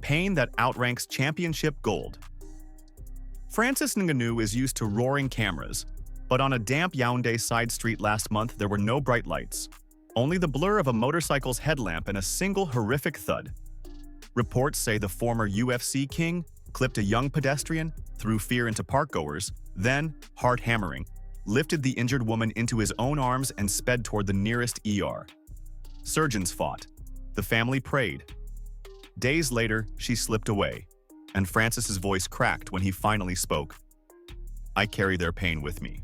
pain that outranks championship gold. Francis Ngannou is used to roaring cameras, but on a damp Yaoundé side street last month there were no bright lights, only the blur of a motorcycle's headlamp and a single horrific thud. Reports say the former UFC king clipped a young pedestrian, threw fear into parkgoers, then, heart-hammering, lifted the injured woman into his own arms and sped toward the nearest ER. Surgeons fought. The family prayed. Days later, she slipped away, and Francis's voice cracked when he finally spoke. "I carry their pain with me."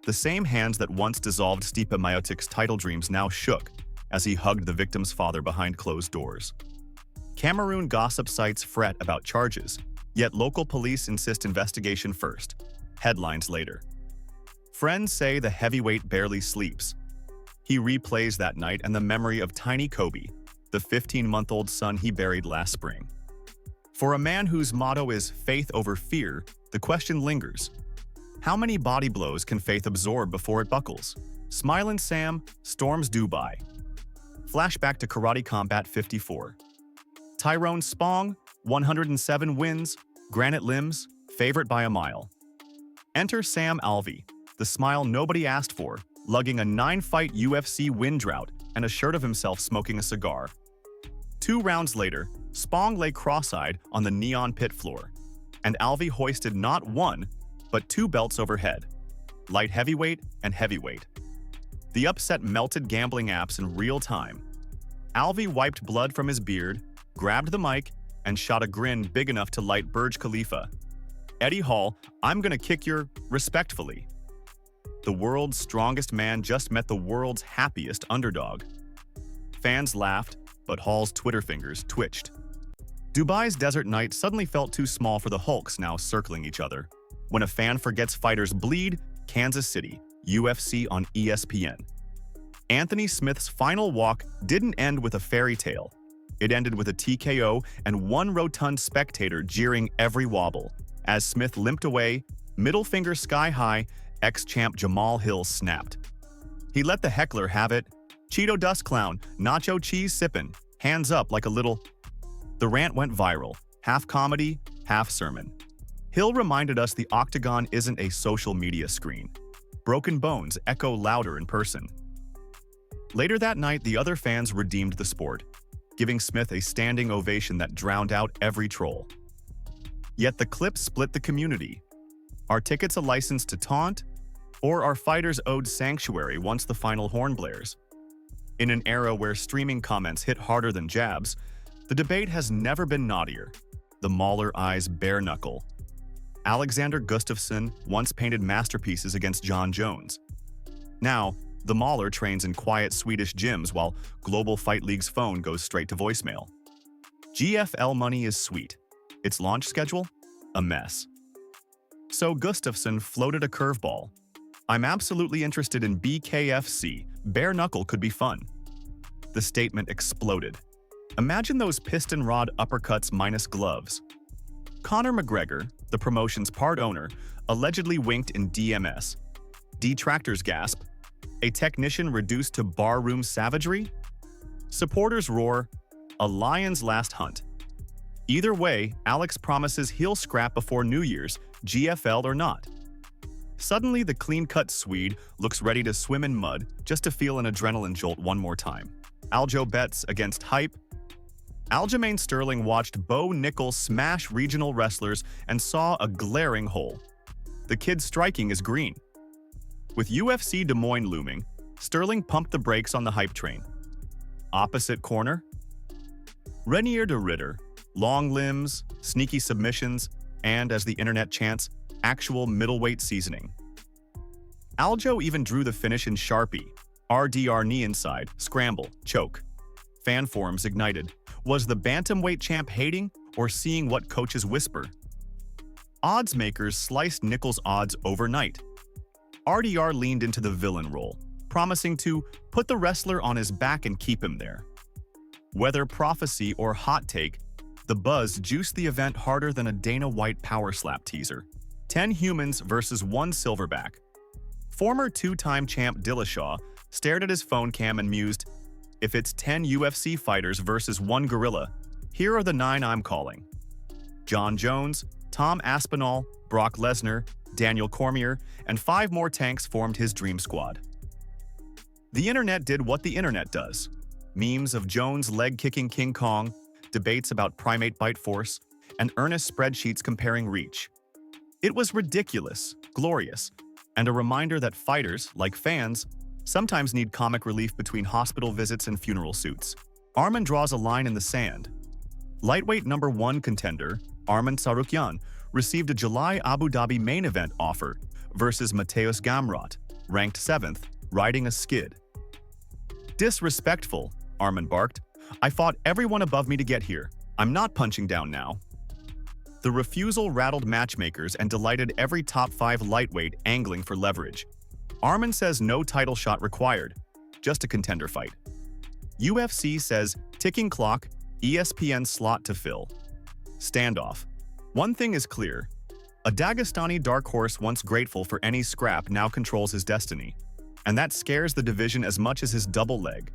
The same hands that once dissolved Stipe Miocic's title dreams now shook as he hugged the victim's father behind closed doors. Cameroon gossip sites fret about charges, yet local police insist investigation first, headlines later. Friends say the heavyweight barely sleeps. He replays that night and the memory of tiny Kobe, the 15-month-old son he buried last spring. For a man whose motto is faith over fear, the question lingers. How many body blows can faith absorb before it buckles? Smilin' Sam storms Dubai. Flashback to Karate Combat 54. Tyrone Spong, 107 wins, granite limbs, favorite by a mile. Enter Sam Alvey, the smile nobody asked for, lugging a 9-fight UFC win drought and a shirt of himself smoking a cigar. 2 rounds later, Spong lay cross-eyed on the neon pit floor, and Alvey hoisted not 1, but 2 belts overhead, light heavyweight and heavyweight. The upset melted gambling apps in real time. Alvey wiped blood from his beard, grabbed the mic, and shot a grin big enough to light Burj Khalifa. "Eddie Hall, I'm gonna kick your respectfully." The world's strongest man just met the world's happiest underdog. Fans laughed, but Hall's Twitter fingers twitched. Dubai's desert night suddenly felt too small for the Hulks now circling each other. When a fan forgets fighters bleed, Kansas City, UFC on ESPN. Anthony Smith's final walk didn't end with a fairy tale. It ended with a TKO and one rotund spectator jeering every wobble. As Smith limped away, middle finger sky high, ex-champ Jamahal Hill snapped. He let the heckler have it. "Cheeto dust clown, nacho cheese sippin', hands up like a little..." The rant went viral, half comedy, half sermon. Hill reminded us the octagon isn't a social media screen. Broken bones echo louder in person. Later that night, the other fans redeemed the sport, giving Smith a standing ovation that drowned out every troll. Yet the clip split the community. Are tickets a license to taunt? Or are fighters owed sanctuary once the final horn blares? In an era where streaming comments hit harder than jabs, the debate has never been naughtier. The Mauler eyes bare knuckle. Alexander Gustafsson once painted masterpieces against John Jones. Now, the Mauler trains in quiet Swedish gyms while Global Fight League's phone goes straight to voicemail. GFL money is sweet. Its launch schedule? A mess. So Gustafsson floated a curveball. "I'm absolutely interested in BKFC. Bare knuckle could be fun." The statement exploded. Imagine those piston rod uppercuts minus gloves. Conor McGregor, the promotion's part owner, allegedly winked in DMS. Detractors gasp. A technician reduced to barroom savagery? Supporters roar, "A lion's last hunt." Either way, Alex promises he'll scrap before New Year's, GFL or not. Suddenly, the clean-cut Swede looks ready to swim in mud just to feel an adrenaline jolt one more time. Aljo bets against hype. Aljamain Sterling watched Bo Nickal smash regional wrestlers and saw a glaring hole. The kid's striking is green. With UFC Des Moines looming, Sterling pumped the brakes on the hype train. Opposite corner? Reinier de Ridder, long limbs, sneaky submissions, and, as the internet chants, actual middleweight seasoning. Aljo even drew the finish in Sharpie. RDR knee inside, scramble, choke. Fan forums ignited. Was the bantamweight champ hating or seeing what coaches whisper? Odds makers sliced Nickal's odds overnight. RDR leaned into the villain role, promising to put the wrestler on his back and keep him there. Whether prophecy or hot take, the buzz juiced the event harder than a Dana White power slap teaser. 10 humans versus 1 silverback. Former 2-time champ Dillashaw stared at his phone cam and mused, "If it's 10 UFC fighters versus 1 gorilla, Here are the 9 I'm calling. John Jones, Tom Aspinall, Brock Lesnar, Daniel Cormier, and 5 more tanks formed his dream squad. The internet did what the internet does. Memes of Jones leg-kicking King Kong, debates about primate bite force, and earnest spreadsheets comparing reach. It was ridiculous, glorious, and a reminder that fighters, like fans, sometimes need comic relief between hospital visits and funeral suits. Arman draws a line in the sand. Lightweight number 1 contender, Arman Tsarukyan, received a July Abu Dhabi main event offer versus Mateusz Gamrot, ranked 7th, riding a skid. Disrespectful, Arman barked. I fought everyone above me to get here. I'm not punching down now. The refusal rattled matchmakers and delighted every top 5 lightweight angling for leverage. Arman says no title shot required, just a contender fight. UFC says ticking clock, ESPN slot to fill. Standoff. One thing is clear. A Dagestani dark horse once grateful for any scrap now controls his destiny. And that scares the division as much as his double leg.